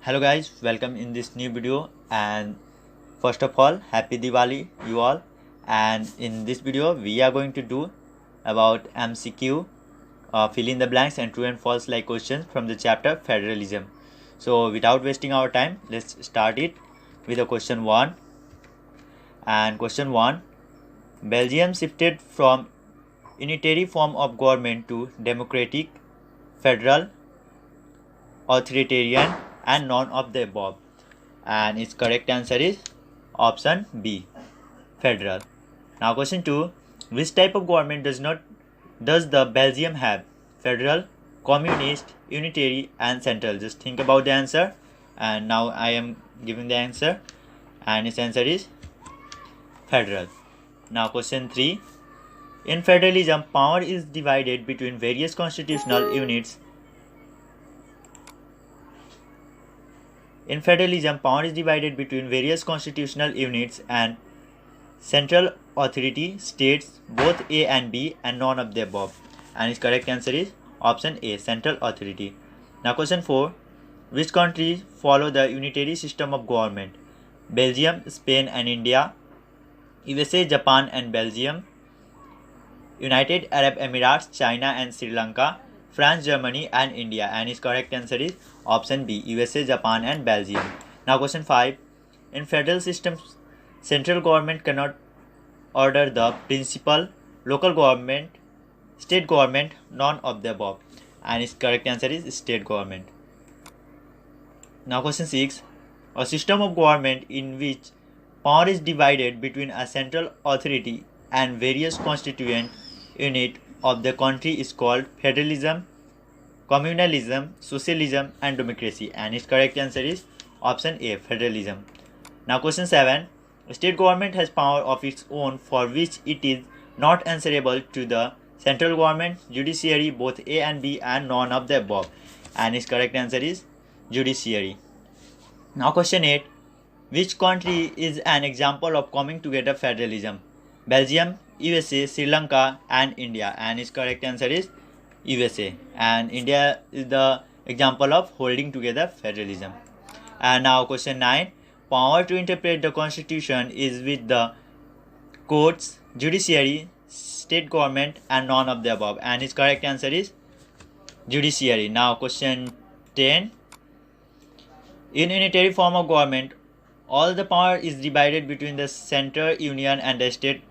Hello guys, welcome in this new video, and first of all happy Diwali you all. And in this video we are going to do about MCQ, fill in the blanks and true and false like questions from the chapter federalism. So without wasting our time, let's start it with the question 1. And question 1, Belgium shifted from unitary form of government to democratic, federal, authoritarian, and none of the above. And its correct answer is option B, federal. Now question 2, which type of government does the Belgium have? Federal, communist, unitary, and central. Just think about the answer, and now I am giving the answer, and its answer is federal. Now question 3, in federalism power is divided between various constitutional units. In federalism, power is divided between various constitutional units and central authority, states, both A and B, and none of the above. And its correct answer is option A, central authority. Now question 4. Which countries follow the unitary system of government? Belgium, Spain and India, USA, Japan and Belgium, United Arab Emirates, China and Sri Lanka, France, Germany and India. And its correct answer is option B, USA, Japan and Belgium. Now question 5. In federal systems, central government cannot order the principal, local government, state government, none of the above. And its correct answer is state government. Now question 6. A system of government in which power is divided between a central authority and various constituent units of the country is called federalism, communalism, socialism and democracy. And its correct answer is option A, federalism. Now question 7. A state government has power of its own for which it is not answerable to the central government, judiciary, both A and B, and none of the above. And its correct answer is judiciary. Now question 8. Which country is an example of coming together federalism? Belgium, USA, Sri Lanka and India. And its correct answer is USA. And India is the example of holding together federalism. And now question 9. Power to interpret the constitution is with the courts, judiciary, state government and none of the above. And its correct answer is judiciary. Now question 10. In unitary form of government, all the power is divided between the center, union and the state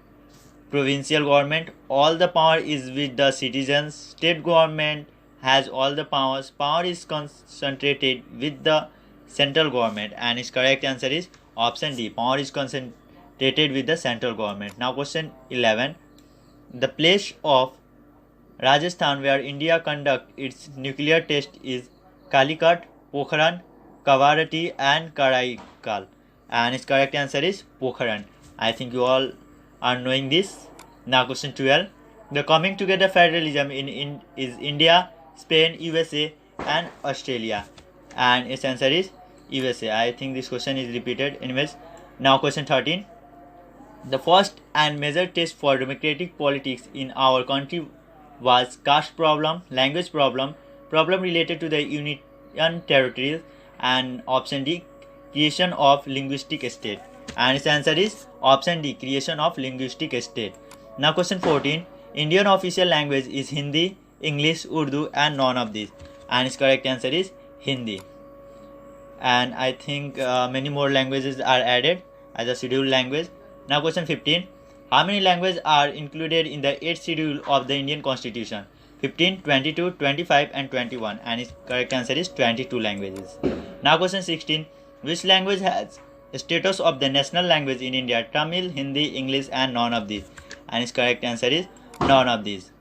provincial government. All the power is with the citizens. State government has all the powers. Power is concentrated with the central government. And its correct answer is option D, power is concentrated with the central government. Now question 11. The place of Rajasthan where India conduct its nuclear test is Kalikat, Pokhran, Kavarati and Karaikal. And its correct answer is Pokhran. I think you all are knowing this. Now question 12. The coming together federalism is India, Spain, USA and Australia. And its answer is USA. I think this question is repeated anyways. Now question 13. The first and major test for democratic politics in our country was caste problem, language problem, problem related to the union territories, and option D, creation of linguistic state. And its answer is option D, creation of linguistic state. Now question 14. Indian official language is Hindi, English, Urdu and none of these. And its correct answer is Hindi. And I think many more languages are added as a scheduled language. Now question 15. How many languages are included in the 8th schedule of the Indian Constitution? 15, 22, 25 and 21. And its correct answer is 22 languages. Now question 16. Which language has status of the national language in India? Tamil, Hindi, English and none of these. And its correct answer is none of these.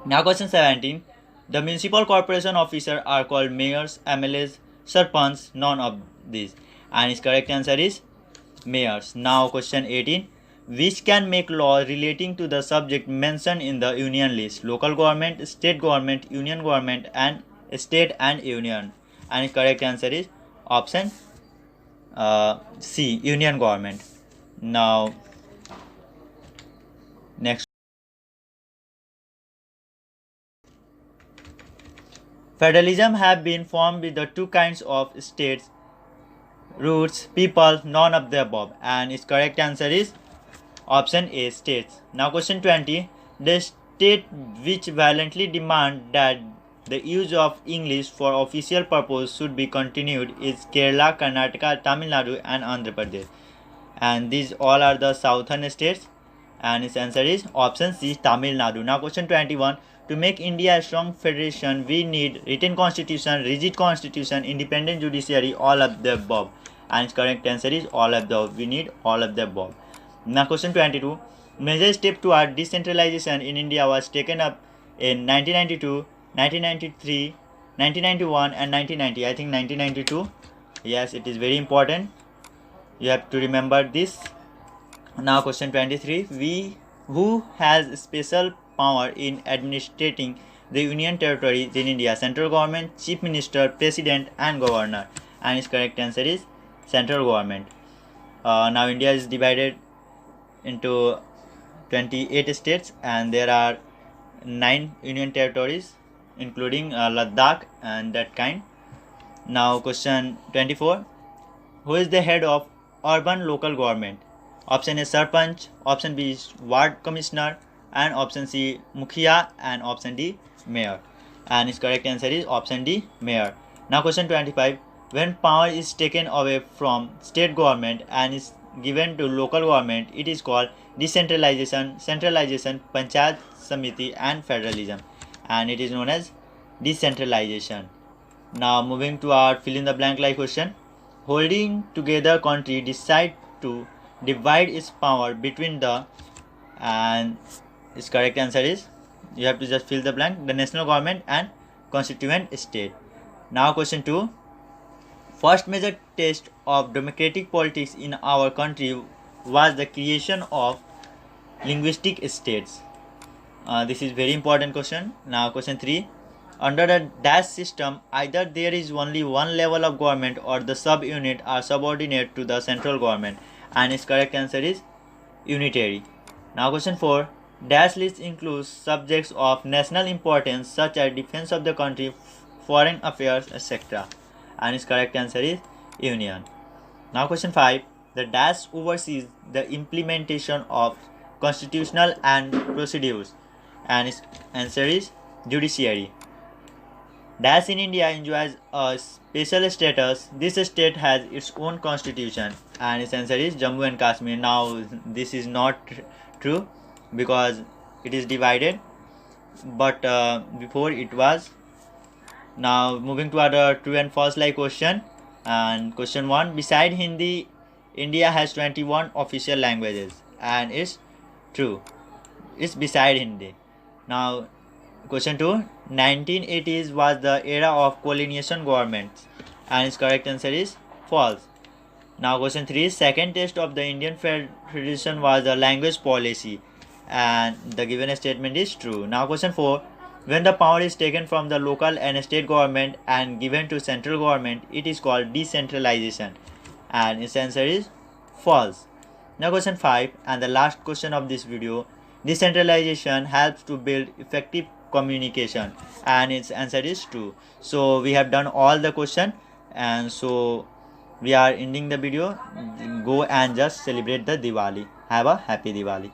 Now question 17. The municipal corporation officers are called mayors, MLAs, sarpanch, none of these. And its correct answer is mayors. Now question 18. Which can make law relating to the subject mentioned in the union list? Local government, state government, union government and state and union. And its correct answer is option C, union government. Now next, Federalism have been formed with the two kinds of states, roots, people, none of the above. And its correct answer is option A, states. Now question 20. The state which violently demand that the use of English for official purpose should be continued is Kerala, Karnataka, Tamil Nadu and Andhra Pradesh. And these all are the southern states. And its answer is option C, Tamil Nadu. Now question 21. To make India a strong federation, we need written constitution, rigid constitution, independent judiciary, all of the above. And its correct answer is all of the above. We need all of the above. Now question 22. Major step toward decentralization in India was taken up in 1992, 1993, 1991 and 1990. I think 1992. Yes, it is very important. You have to remember this. Now question 23. Who has special power in administrating the union territories in India? Central government, chief minister, president and governor. And its correct answer is central government. Now India is divided into 28 states and there are 9 union territories including Ladakh and that kind. Now question 24. Who is the head of urban local government? Option A, Sarpanch, option B is Ward Commissioner and option C, Mukhiya and option D, Mayor. And its correct answer is option D, Mayor. Now question 25. When power is taken away from state government and is given to local government, it is called decentralization, centralization, Panchayat Samiti and federalism. And it is known as decentralization. Now moving to our fill in the blank like question. Holding together country decide to divide its power between the, and its correct answer is, you have to just fill the blank, the national government and constituent state. Now question 2. First major test of democratic politics in our country was the creation of linguistic states. This is very important question. Now question 3. Under the dash system, either there is only one level of government or the sub-unit are subordinate to the central government. And its correct answer is unitary. Now question 4. Dash list includes subjects of national importance such as defense of the country, foreign affairs, etc. And its correct answer is union. Now question 5. The dash oversees the implementation of constitutional and procedures. And its answer is judiciary. Dash in India enjoys a special status. This state has its own constitution and its answer is Jammu and Kashmir. Now this is not true because it is divided, but before it was. Now moving to other true and false like question. And question 1. Beside Hindi, India has 21 official languages. And it's true. It's beside Hindi. Now question 2. 1980s was the era of coalition governments. And its correct answer is false. Now question 3. Second test of the Indian Federation was the language policy. And the given statement is true. Now question 4. When the power is taken from the local and state government and given to central government, it is called decentralization. And its answer is false. Now question 5 and the last question of this video. Decentralization helps to build effective communication, and its answer is true. So we have done all the question, and so we are ending the video. Go and just celebrate the Diwali. Have a happy Diwali.